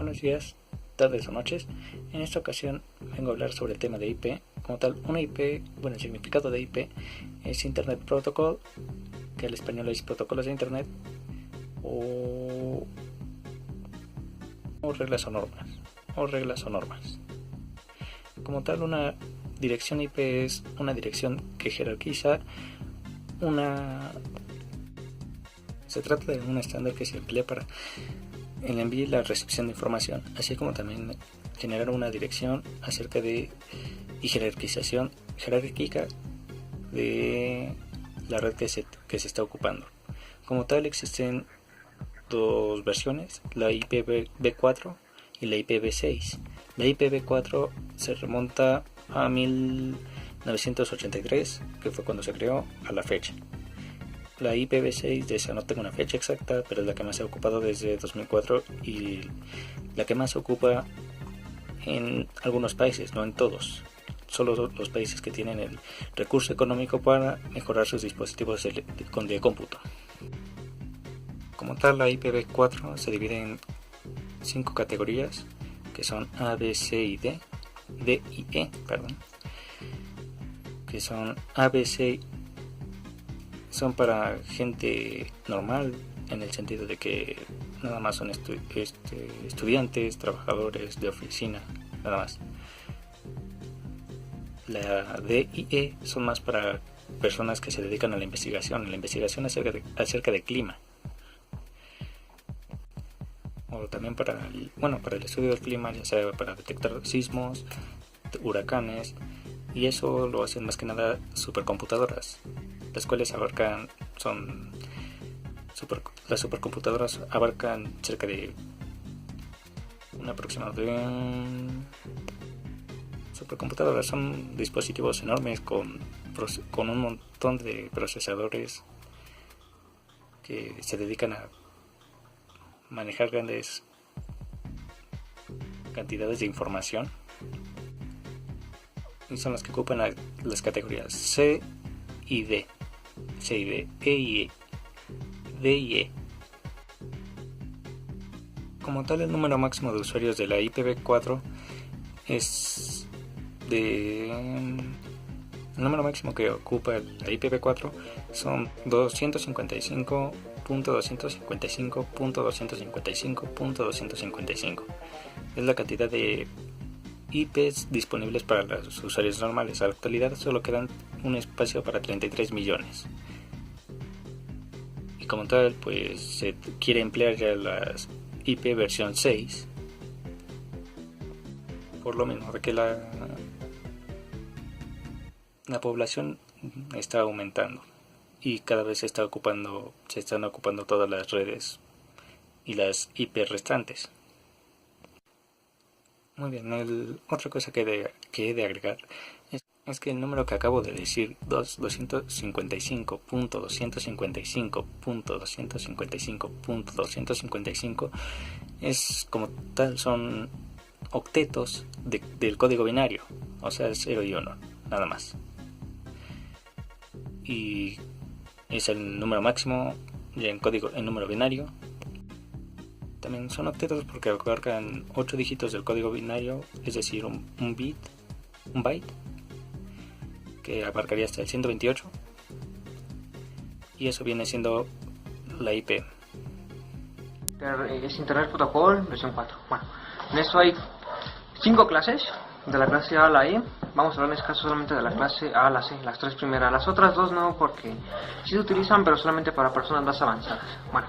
Buenos días, tardes o noches. En esta ocasión vengo a hablar sobre el tema de IP. Como tal, una IP, el significado de IP es Internet Protocol, que al español es protocolos de Internet, o reglas o normas. Como tal, una dirección IP es una dirección que jerarquiza Se trata de un estándar que se emplea para el envío y la recepción de información, así como también generar una dirección acerca de y jerarquización jerárquica de la red que se está ocupando. Como tal, existen dos versiones, la IPv4 y la IPv6. La IPv4 se remonta a 1983, que fue cuando se creó, a la fecha. La IPv6 de esa no tengo una fecha exacta, pero es la que más se ha ocupado desde 2004 y la que más se ocupa en algunos países, no en todos. Solo los países que tienen el recurso económico para mejorar sus dispositivos de cómputo. Como tal, la IPv4 se divide en 5 categorías, que son A, B, C y D y E, que son A, B, C son para gente normal, en el sentido de que nada más son estudiantes, trabajadores de oficina, nada más. La D y E son más para personas que se dedican a la investigación acerca de clima, o también para el estudio del clima, ya sea para detectar sismos, huracanes, y eso lo hacen más que nada supercomputadoras, las cuales las supercomputadoras abarcan cerca de un aproximado de supercomputadoras. Son dispositivos enormes con un montón de procesadores que se dedican a manejar grandes cantidades de información, y son las que ocupan las categorías C y D, E y E, D y E. Como tal, el número máximo de usuarios de la IPv4 el número máximo que ocupa la IPv4 son 255.255.255.255. Es la cantidad de IPs disponibles para los usuarios normales. A la actualidad solo quedan un espacio para 33 millones. Y como tal, pues se quiere emplear ya las IP versión 6, por lo mismo de que la población está aumentando y cada vez se están ocupando todas las redes y las IP restantes. Muy bien, otra cosa que he de agregar es que el número que acabo de decir, 255.255.255.255.255, es como tal, son octetos del código binario, o sea, 0 y 1, nada más. Y es el número máximo ya en número binario. También son octetos porque abarcan 8 dígitos del código binario, es decir, un byte, que abarcaría hasta el 128, y eso viene siendo la IP. Es Internet Protocol versión 4. Bueno, en esto hay 5 clases, de la clase A a la E. Vamos a hablar en este caso solamente de la clase A a la C, las 3 primeras. Las otras 2 no, porque sí se utilizan, pero solamente para personas más avanzadas. Bueno,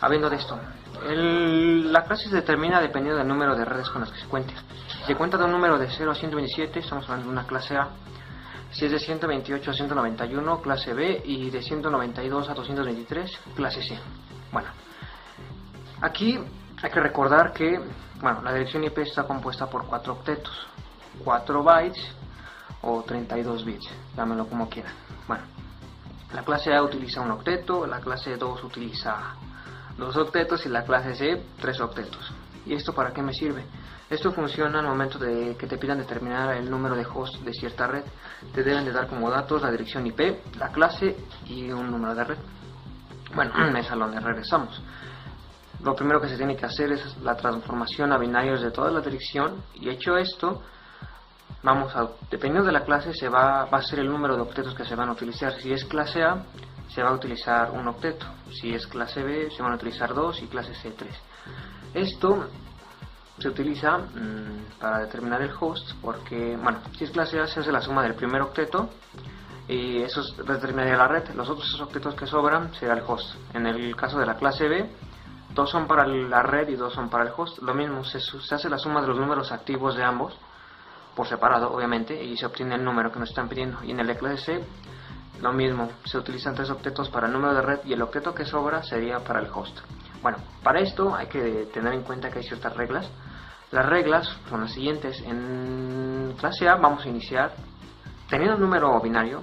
habiendo de esto, la clase se determina dependiendo del número de redes con las que se cuente. Si se cuenta de un número de 0 a 127, estamos hablando de una clase A. Si es de 128 a 191, clase B, y de 192 a 223, clase C. Bueno, aquí hay que recordar que la dirección IP está compuesta por 4 octetos, 4 bytes o 32 bits, llámenlo como quieran. Bueno, la clase A utiliza un octeto, la clase 2 utiliza 2 octetos y la clase C 3 octetos. ¿Y esto para qué me sirve? Esto funciona al momento de que te pidan determinar el número de host de cierta red. Te deben de dar como datos la dirección IP, la clase y un número de red. Bueno, es a donde regresamos. lo primero que se tiene que hacer es la transformación a binarios de toda la dirección, y hecho esto, dependiendo de la clase, va a ser el número de octetos que se van a utilizar. Si es clase A, se va a utilizar un octeto; si es clase B, se van a utilizar 2, y clase C 3. Esto se utiliza para determinar el host, porque, bueno, si es clase A, se hace la suma del primer octeto y eso determinaría la red. Los otros octetos que sobran será el host. En el caso de la clase B, 2 son para la red y 2 son para el host. Lo mismo, se hace la suma de los números activos de ambos por separado, obviamente, y se obtiene el número que nos están pidiendo. Y en el de clase C, lo mismo, se utilizan 3 octetos para el número de red y el octeto que sobra sería para el host. Bueno, para esto hay que tener en cuenta que hay ciertas reglas. Las reglas son las siguientes. En clase A vamos a iniciar teniendo un número binario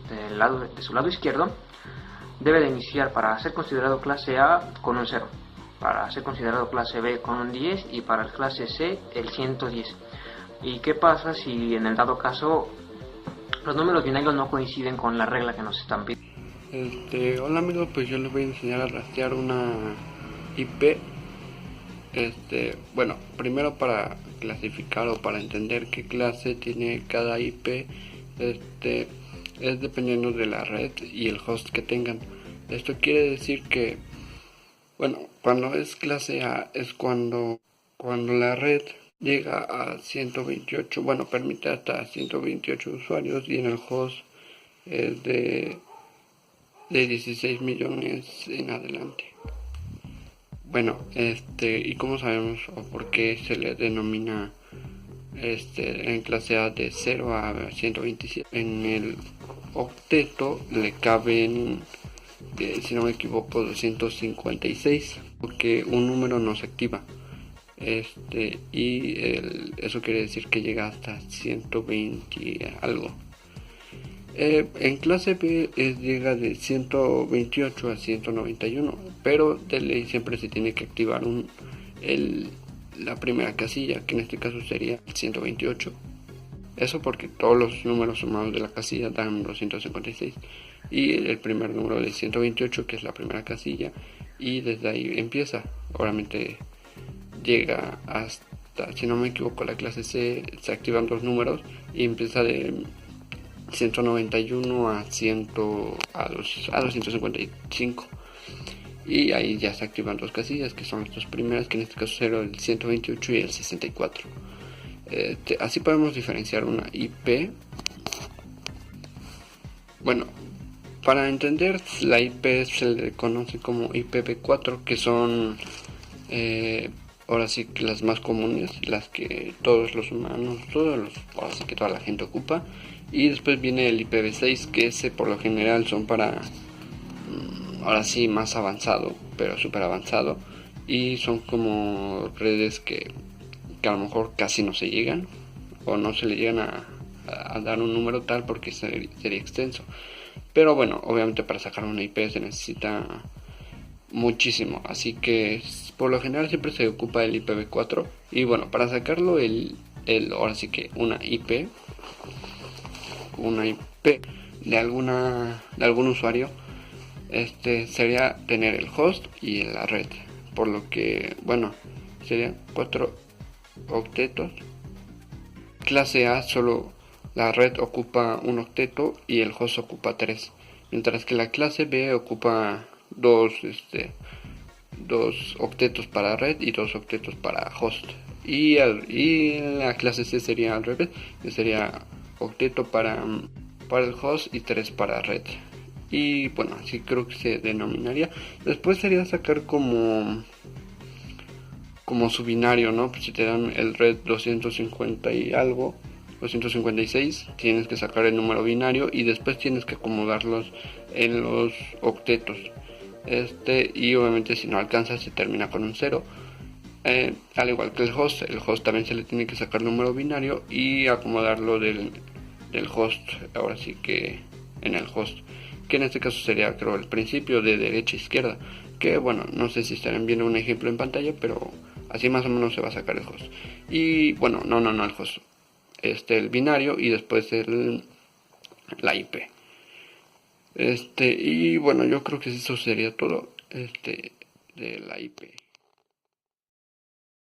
de su lado izquierdo. Debe de iniciar, para ser considerado clase A, con un 0, para ser considerado clase B con un 10 y para el clase C el 110. ¿Y qué pasa si en el dado caso los números binarios no coinciden con la regla que nos están pidiendo? Hola amigos, pues yo les voy a enseñar a rastrear una IP. Bueno, primero, para clasificar o para entender qué clase tiene cada IP, es dependiendo de la red y el host que tengan. Esto quiere decir que, bueno, cuando es clase A es cuando la red llega a 128, bueno, permite hasta 128 usuarios, y en el host es de 16 millones en adelante. Bueno, ¿y cómo sabemos o por qué se le denomina en clase A de 0 a 127? En el octeto le caben, si no me equivoco, 256, porque un número no se activa. Eso quiere decir que llega hasta 120 algo. En clase B llega de 128 a 191, pero de ley siempre se tiene que activar la primera casilla, que en este caso sería el 128. Eso porque todos los números sumados de la casilla dan 256, y el primer número de 128, que es la primera casilla, y desde ahí empieza. Obviamente llega hasta, si no me equivoco, la clase C se activan dos números y empieza de 191 a 255, y ahí ya se activan dos casillas, que son las dos primeras, que en este caso será el 128 y el 64. Así podemos diferenciar una IP. Bueno, para entender la IP se le conoce como IPv4, que son ahora sí que las más comunes, las que todos los humanos, ahora sí que toda la gente ocupa. Y después viene el IPv6, que ese por lo general son para, ahora sí, más avanzado, pero súper avanzado. Y son como redes que a lo mejor casi no se llegan, o no se le llegan a dar un número tal, porque sería extenso. Pero bueno, obviamente para sacar una IP se necesita muchísimo, así que por lo general siempre se ocupa el IPv4. Y bueno, para sacarlo ahora sí que una IP de algún usuario, sería tener el host y la red, por lo que, bueno, serían 4 octetos. Clase A solo la red ocupa un octeto y el host ocupa 3, mientras que la clase B ocupa dos octetos para red y 2 octetos para host, y la clase C sería al revés, que sería octeto para el host y 3 para red. Y bueno, así creo que se denominaría. Después sería sacar como su binario, ¿no? Pues si te dan el red 250 y algo, 256, tienes que sacar el número binario y después tienes que acomodarlos en los octetos. Y obviamente si no alcanza se termina con un 0. Al igual que el host también se le tiene que sacar número binario y acomodarlo del host, ahora sí que en el host, que en este caso sería, creo, el principio de derecha a izquierda, que bueno, no sé si estarán viendo un ejemplo en pantalla, pero así más o menos se va a sacar el host. Y bueno, no el host, el binario, y después la IP. Y bueno, yo creo que eso sería todo de la IP.